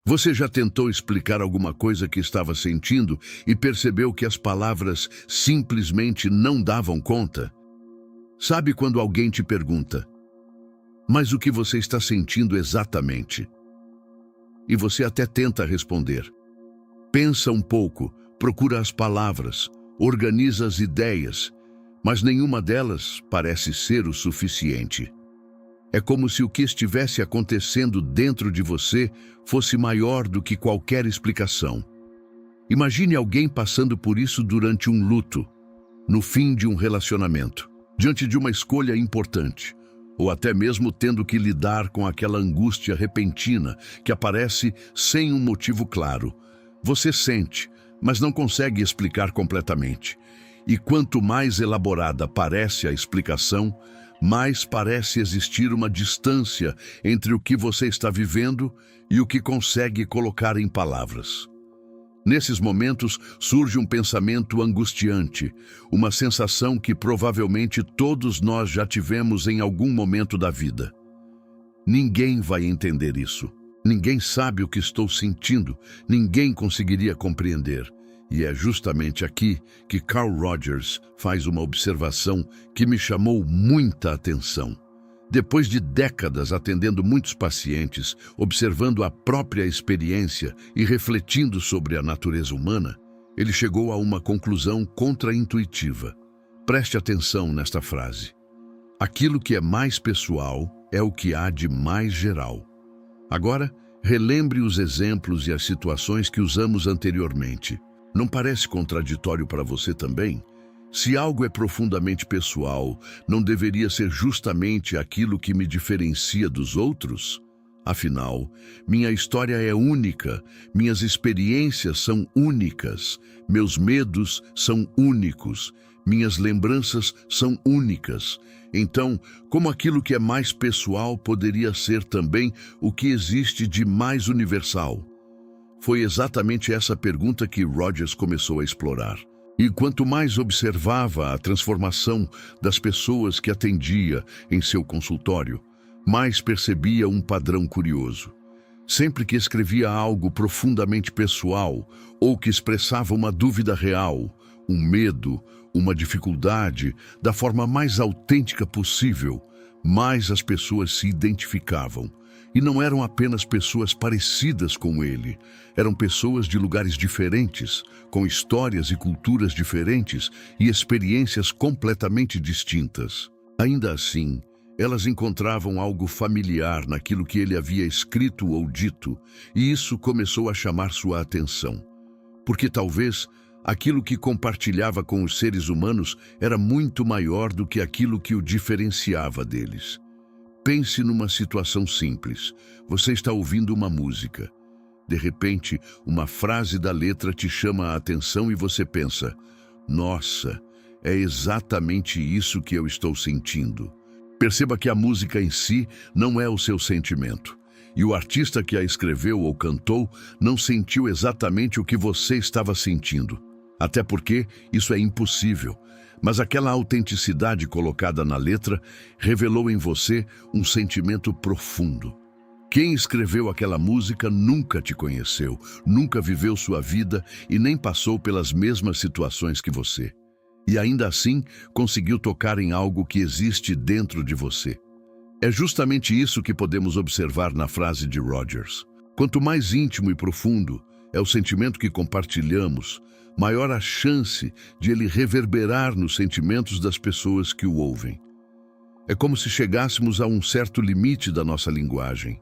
Você já tentou explicar alguma coisa que estava sentindo e percebeu que as palavras simplesmente não davam conta? Sabe quando alguém te pergunta, mas o que você está sentindo exatamente? E você até tenta responder. Pensa um pouco, procura as palavras, organiza as ideias, mas nenhuma delas parece ser o suficiente. É como se o que estivesse acontecendo dentro de você fosse maior do que qualquer explicação. Imagine alguém passando por isso durante um luto, no fim de um relacionamento, diante de uma escolha importante, ou até mesmo tendo que lidar com aquela angústia repentina que aparece sem um motivo claro. Você sente, mas não consegue explicar completamente. E quanto mais elaborada parece a explicação, mais parece existir uma distância entre o que você está vivendo e o que consegue colocar em palavras. Nesses momentos surge um pensamento angustiante, uma sensação que provavelmente todos nós já tivemos em algum momento da vida. Ninguém vai entender isso. Ninguém sabe o que estou sentindo, ninguém conseguiria compreender. E é justamente aqui que Carl Rogers faz uma observação que me chamou muita atenção. Depois de décadas atendendo muitos pacientes, observando a própria experiência e refletindo sobre a natureza humana, ele chegou a uma conclusão contraintuitiva. Preste atenção nesta frase. Aquilo que é mais pessoal é o que há de mais geral. Agora, relembre os exemplos e as situações que usamos anteriormente. Não parece contraditório para você também? Se algo é profundamente pessoal, não deveria ser justamente aquilo que me diferencia dos outros? Afinal, minha história é única, minhas experiências são únicas, meus medos são únicos, minhas lembranças são únicas. Então, como aquilo que é mais pessoal poderia ser também o que existe de mais universal? Foi exatamente essa pergunta que Rogers começou a explorar. E quanto mais observava a transformação das pessoas que atendia em seu consultório, mais percebia um padrão curioso. Sempre que escrevia algo profundamente pessoal ou que expressava uma dúvida real, um medo, uma dificuldade, da forma mais autêntica possível, mais as pessoas se identificavam. E não eram apenas pessoas parecidas com ele, eram pessoas de lugares diferentes, com histórias e culturas diferentes e experiências completamente distintas. Ainda assim, elas encontravam algo familiar naquilo que ele havia escrito ou dito, e isso começou a chamar sua atenção. Porque talvez aquilo que compartilhava com os seres humanos era muito maior do que aquilo que o diferenciava deles. Pense numa situação simples. Você está ouvindo uma música. De repente, uma frase da letra te chama a atenção e você pensa, nossa, é exatamente isso que eu estou sentindo. Perceba que a música em si não é o seu sentimento. E o artista que a escreveu ou cantou não sentiu exatamente o que você estava sentindo. Até porque isso é impossível. Mas aquela autenticidade colocada na letra revelou em você um sentimento profundo. Quem escreveu aquela música nunca te conheceu, nunca viveu sua vida e nem passou pelas mesmas situações que você. E ainda assim, conseguiu tocar em algo que existe dentro de você. É justamente isso que podemos observar na frase de Rogers. Quanto mais íntimo e profundo é o sentimento que compartilhamos, maior a chance de ele reverberar nos sentimentos das pessoas que o ouvem. É como se chegássemos a um certo limite da nossa linguagem.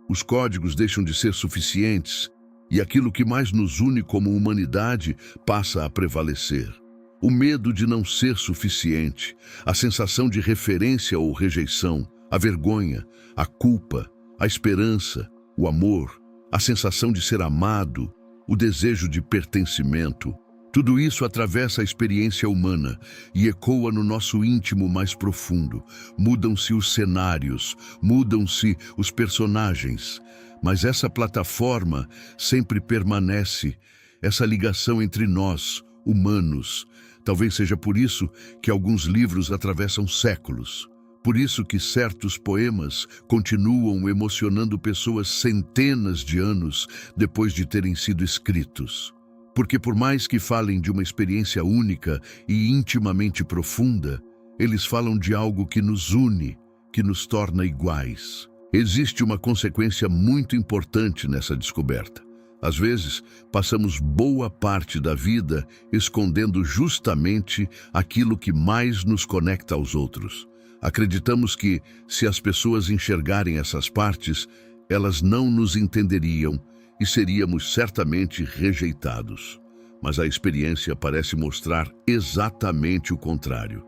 Os códigos deixam de ser suficientes e aquilo que mais nos une como humanidade passa a prevalecer. O medo de não ser suficiente, a sensação de referência ou rejeição, a vergonha, a culpa, a esperança, o amor, a sensação de ser amado, o desejo de pertencimento, tudo isso atravessa a experiência humana e ecoa no nosso íntimo mais profundo. Mudam-se os cenários, mudam-se os personagens, mas essa plataforma sempre permanece, essa ligação entre nós, humanos. Talvez seja por isso que alguns livros atravessam séculos, Por isso que certos poemas continuam emocionando pessoas centenas de anos depois de terem sido escritos. Porque por mais que falem de uma experiência única e intimamente profunda, eles falam de algo que nos une, que nos torna iguais. Existe uma consequência muito importante nessa descoberta. Às vezes, passamos boa parte da vida escondendo justamente aquilo que mais nos conecta aos outros. Acreditamos que, se as pessoas enxergarem essas partes, elas não nos entenderiam e seríamos certamente rejeitados. Mas a experiência parece mostrar exatamente o contrário.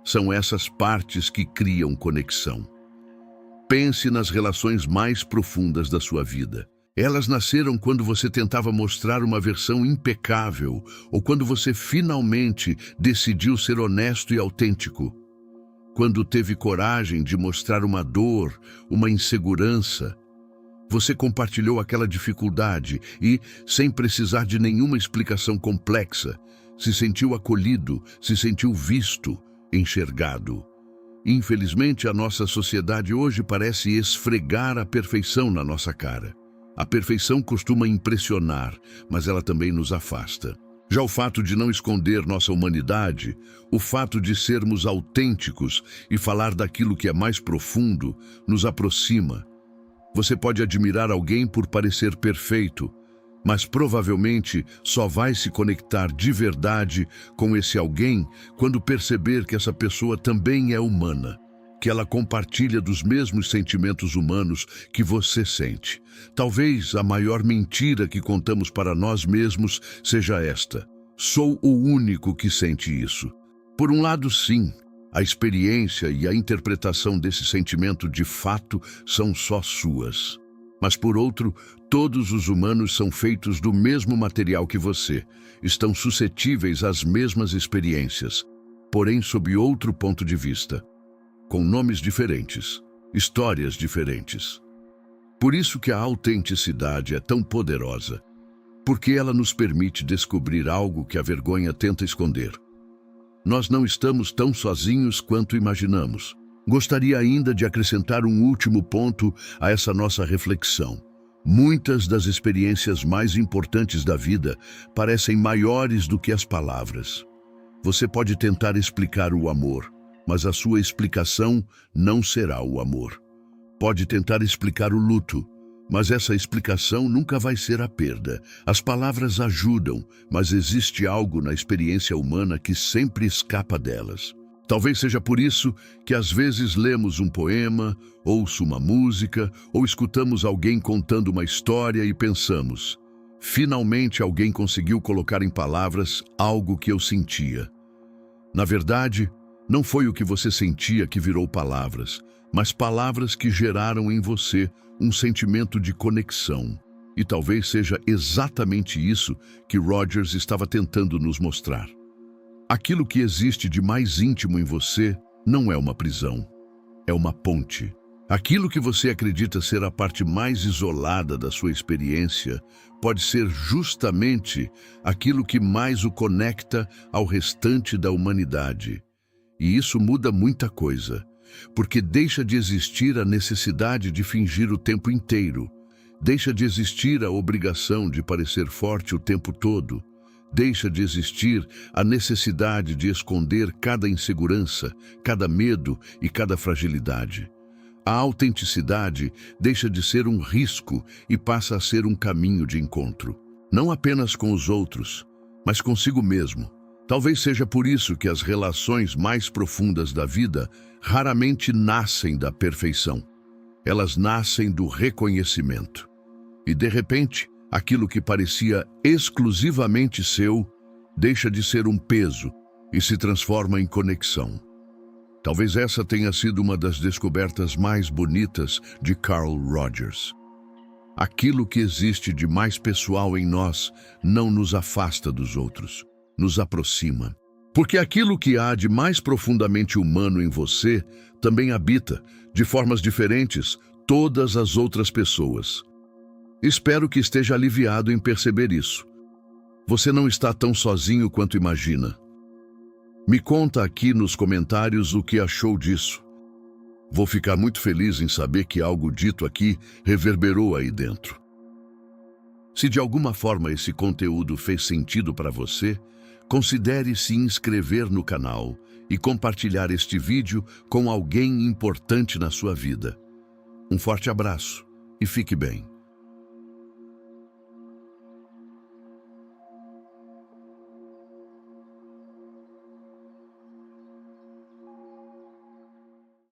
São essas partes que criam conexão. Pense nas relações mais profundas da sua vida. Elas nasceram quando você tentava mostrar uma versão impecável ou quando você finalmente decidiu ser honesto e autêntico. Quando teve coragem de mostrar uma dor, uma insegurança. Você compartilhou aquela dificuldade e, sem precisar de nenhuma explicação complexa, se sentiu acolhido, se sentiu visto, enxergado. Infelizmente, a nossa sociedade hoje parece esfregar a perfeição na nossa cara. A perfeição costuma impressionar, mas ela também nos afasta. Já o fato de não esconder nossa humanidade, o fato de sermos autênticos e falar daquilo que é mais profundo, nos aproxima. Você pode admirar alguém por parecer perfeito, mas provavelmente só vai se conectar de verdade com esse alguém quando perceber que essa pessoa também é humana, que ela compartilha dos mesmos sentimentos humanos que você sente. Talvez a maior mentira que contamos para nós mesmos seja esta: sou o único que sente isso. Por um lado, sim, a experiência e a interpretação desse sentimento de fato são só suas. Mas por outro, todos os humanos são feitos do mesmo material que você, estão suscetíveis às mesmas experiências, porém sob outro ponto de vista, com nomes diferentes, histórias diferentes. Por isso que a autenticidade é tão poderosa, porque ela nos permite descobrir algo que a vergonha tenta esconder. Nós não estamos tão sozinhos quanto imaginamos. Gostaria ainda de acrescentar um último ponto a essa nossa reflexão. Muitas das experiências mais importantes da vida parecem maiores do que as palavras. Você pode tentar explicar o amor, mas a sua explicação não será o amor. Pode tentar explicar o luto, mas essa explicação nunca vai ser a perda. As palavras ajudam, mas existe algo na experiência humana que sempre escapa delas. Talvez seja por isso que às vezes lemos um poema, ouço uma música, ou escutamos alguém contando uma história e pensamos: finalmente alguém conseguiu colocar em palavras algo que eu sentia. Na verdade, não foi o que você sentia que virou palavras, mas palavras que geraram em você um sentimento de conexão. E talvez seja exatamente isso que Rogers estava tentando nos mostrar. Aquilo que existe de mais íntimo em você não é uma prisão, é uma ponte. Aquilo que você acredita ser a parte mais isolada da sua experiência pode ser justamente aquilo que mais o conecta ao restante da humanidade. E isso muda muita coisa, porque deixa de existir a necessidade de fingir o tempo inteiro, deixa de existir a obrigação de parecer forte o tempo todo, deixa de existir a necessidade de esconder cada insegurança, cada medo e cada fragilidade. A autenticidade deixa de ser um risco e passa a ser um caminho de encontro, não apenas com os outros, mas consigo mesmo. Talvez seja por isso que as relações mais profundas da vida raramente nascem da perfeição. Elas nascem do reconhecimento. E, de repente, aquilo que parecia exclusivamente seu deixa de ser um peso e se transforma em conexão. Talvez essa tenha sido uma das descobertas mais bonitas de Carl Rogers. Aquilo que existe de mais pessoal em nós não nos afasta dos outros, nos aproxima. Porque aquilo que há de mais profundamente humano em você também habita, de formas diferentes, todas as outras pessoas. Espero que esteja aliviado em perceber isso. Você não está tão sozinho quanto imagina. Me conta aqui nos comentários o que achou disso. Vou ficar muito feliz em saber que algo dito aqui reverberou aí dentro. Se de alguma forma esse conteúdo fez sentido para você, considere se inscrever no canal e compartilhar este vídeo com alguém importante na sua vida. Um forte abraço e fique bem.